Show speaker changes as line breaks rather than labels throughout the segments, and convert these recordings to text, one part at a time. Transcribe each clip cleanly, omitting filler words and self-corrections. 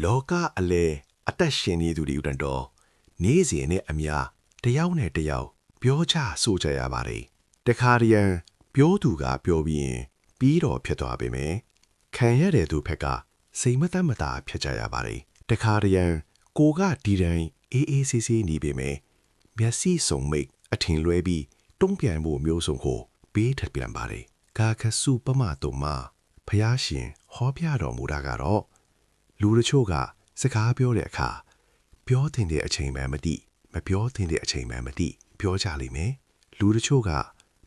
လောကအလဲအသက်ရှင်နေသူတွေဥတန်တော်နေ့စဉ်နဲ့အများတယောက်နဲ့တယောက်ပြောချဆိုကြရပါတယ်တခါတရံပြောသူကပြောပြီးရင်ပြီးတော့ဖြစ်သွားပေမယ်ခံရတဲ့သူဖက်ကစိတ်မသက်မသာဖြစ်ကြရပါတယ်တခါတရံကိုကဒီတိုင်းအေးအေးဆေးဆေးနေပေမယ်မျက်စိစုံမိတ်အထင်လွဲပြီးတုံးပြန်ဖို့မျိုးစုံကိုပေးထပ်ပြန်ပါတယ်ကာခစုပမတုံမဖျားရှင်ဟောပြတော်မူတာကတော့လူတချို့ကစကားပြောတဲ့အခါပြောတင်တဲ့အချိန်မှမသိမပြောတင်တဲ့အချိန်မှမသိပြောကြလိမ့်မယ်လူတချို့က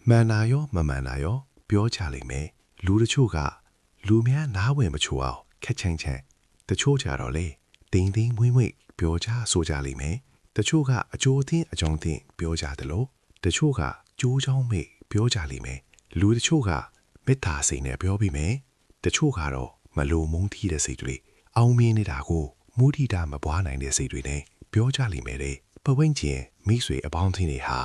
မှန်နာရောမမှန်နာရောပြောကြလိမ့်မယ်လူတချို့ကလူများနားဝင်မချိုအောင်ခက်ချမ်းချမ်းတချို့ကြတော့လေတင်းတင်းမွေ့မွေ့ပြောကြဆိုကြလိမ့်မယ်တချို့ကအကျိုးအသင်းအကြောင်းသင်ပြောကြတယ်လို့တချို့ကကျိုးချောင်းမိတ်ပြောကြလိမ့်မယ်လူတချို့ကမေတ္တာစိတ်နဲ့ပြောပြီးမယ်တချို့ကတော့မလိုမုန်းထီးတဲ့စိတ်တွေအောင်မြင်နေတာကိုမူထီတာမပွားနိုင်တဲ့စိတ်တွေနဲ့ပြောကြလိမ့်မယ်လေပဝင်းကျင်မိဆွေအပေါင်းအသင်းတွေဟာ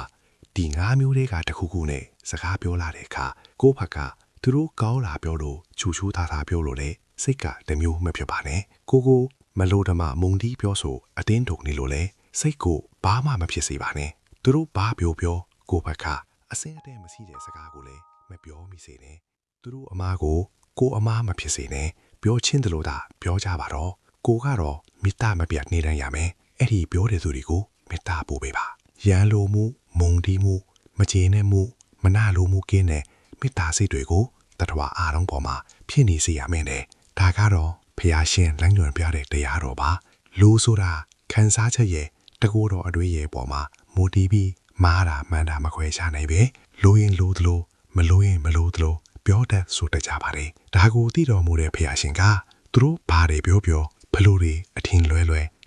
ဒီ၅မျိုးတွေကတခုခုနဲ့စကားပြောလာတဲ့အခါကိုယ့်ဘက်ကသူတို့ကောင်းလာပြောလို့ချူချူသားသားပြောလို့လေစိတ်ကတမျိုးမဖြစ်ပါနဲ့ကိုမလိုဓမ္မမုံတီးပြောဆိုအတင်းတုံနေလို့လေစိတ်ကိုဘာမှမဖြစ်စေပါနဲ့သူတို့ဘာပြောကိုယ့်ဘက်ကအစင်းအတဲမရှိတဲ့စကားကိုလည်းမပြောမိစေနဲ့သူတို့အမားကိုအမားမဖြစ်စေနဲ့ပြောချင်းတယ်လို့သာပြောကြပါတော့ကိုကတော့မေတ္တာမပြတ်နေတတ်ရမယ်အဲ့ဒီပြောတဲ့သူတွေကိုမေတ္တာပို့ပေးပါရန်လိုမှုမုံတီးမှုမကျေနပ်မှုမနာလိုမှုကင်းတဲ့မေတ္တာစိတ်တွေကိုတတဝအားလုံးပေါ်မှာဖြစ်နေစေရမယ်နဲ့ဒါကတော့ဖျားရှင်လမ်းညွှန်ပြတဲ့တရားတော်ပါလူဆိုတာခံစားချက်ရဲ့တကူတော်အတွေ့ရဲ့ပေါ်မှာမူတည်ပြီးမားတာမှန်တာမခွဲခြားနိုင်ပဲလိုရင်လိုသလိုမလိုရင်မလိုသလိုပြောတတ်ဆိုတတ်ကြပါတယ်ဒါကိုသိတော်မူတဲ့ဖျားရှင်ကသူတို့ဘာတွေပြောဘလို့တွေအထင်လွဲ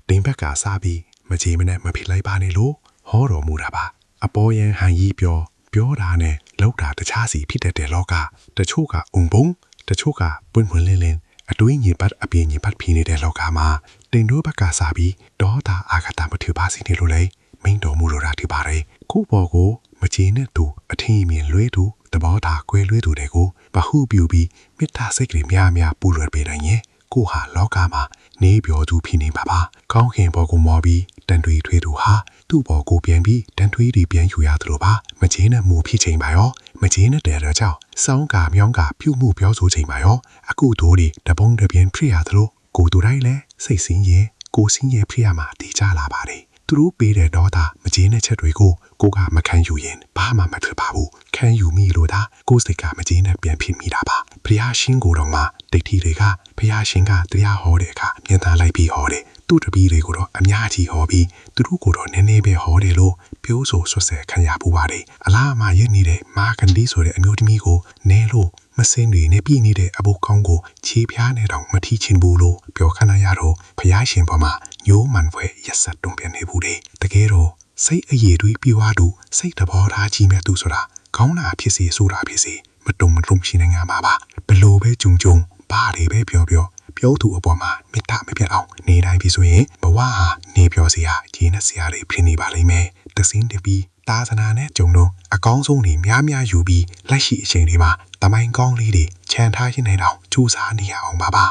တိမ်ဘက်ကစားပြီးမကြေမနဲ့မဖြစ်လိုက်ပါနဲ့လို့ဟောတော်မူတာပါအပေါ်ယံဟန်ကြီးပြောတာနဲ့လောက်တာတခြားစီဖြစ်တတ်တဲ့လောကတချို့ကအုံပုံတချို့ကပွင့်ပွင့်လင်းလင်းအတွေးညစ်ပတ်အပြင်းညစ်ပတ်ဖြစ်နေတဲ့လောကမှာတင်တို့ဘက်ကစားပြီးဒေါတာအာဃတာမထူပါစီနေလို့လေမိန်တော်မူလိုတာဒီပါတယ်ခုပေါ်ကိုမကြေနဲ့သူအထင်မြင်လွဲသူတဘောတာကွဲလွဲသူတွေကိုဘဟုပြူပြီးမေတ္တာစိတ်ကလေးများပူလွှတ်ပေးနိုင်ရင်ကိုဟာလောကမှာနေပြောသူဖြစ်နေပါကောင်းခင်ပေါ်ကိုမော်ပြီးတန်ထွေထွေးသူဟာသူ့ပေါ်ကိုပြန်ပြီးတန်ထွေးတွေပြန်ယူရသလိုပါမကြေနဲ့မှုဖြစ်ချိန်ပါရောမကြေနဲ့တဲ့တော့ကြောင့်စောင်းကမြောင်းကပြုတ်မှုပြောဆိုချိန်ပါရောအခုတို့တွေတပုံးတပြင်းဖြစ်ရသလိုကိုတူတိုင်းလဲစိတ်ဆင်းရဲကိုဆင်းရဲဖြစ်ရမှာတည်ကြလာပါတယ်သူတို့ပေးတဲ့တော့တာမကြေနဲ့ချက်တွေကိုကမခံယူရင်ဘာမှမဖြစ်ပါဘူးခံယူမိလို့ဒါကိုစိတ်ကမကြေနဲ့ပြန်ဖြစ်မိတာပါဘုရားရှင်ကိုယ်တော်မှာဒိဋ္ဌိတွေကဘုရားရှင်ကတရားဟောတဲ့အခါမြင်သာလိုက်ပြီးဟောတယ်သူ့တပည့်တွေကိုတော့အများကြီးဟောပြီးသူတို့ကိုတော့နည်းနည်းပဲဟောတယ်လို့ပြောဆိုဆွတ်ဆဲခံရပူပါတယ်အလားအမရနေတဲ့မာကန်ဒီဆိုတဲ့အမျိုးသမီးကိုနဲလို့မစင်းတွေနဲ့ပြည်နေတဲ့အဘိုးကောင်းကိုခြေပြားနဲ့တော့မထီချင်ဘူးလို့ပြောခဏရတော့ဘုရားရှင်ပေါ်မှာညိုးမှန်ဖွယ်ရက်ဆက်တုံ့ပြန်နေဘူးတဲ့တကယ်တော့စိတ်အရည်တွေပြေဝသူစိတ်တဘောထားကြီးမဲ့သူဆိုတာကောင်းတာဖြစ်စေဆိုတာဖြစ်စေမတုံရှိနိုင်မှာပါဘလို့ပဲဂျုံဘာတွေပဲပြောသူအပေါ်မှာမေတ္တာမပြတ်အောင်နေတိုင်းပြီဆိုရင်ဘဝဟာနေပြောစရာဂျင်းနဲ့စရာတွေဖြစ်နေပါလိမ့်မယ်တစင်းတပီးတာသနာနဲ့ဂျုံတော့အကောင်းဆုံးတွေများယူပြီးလက်ရှိအချိန်တွေမှာတမိုင်းကောင်းလေးတွေခြံထားရင်းနေတော့စူးစမ်းနေရအောင်ပါ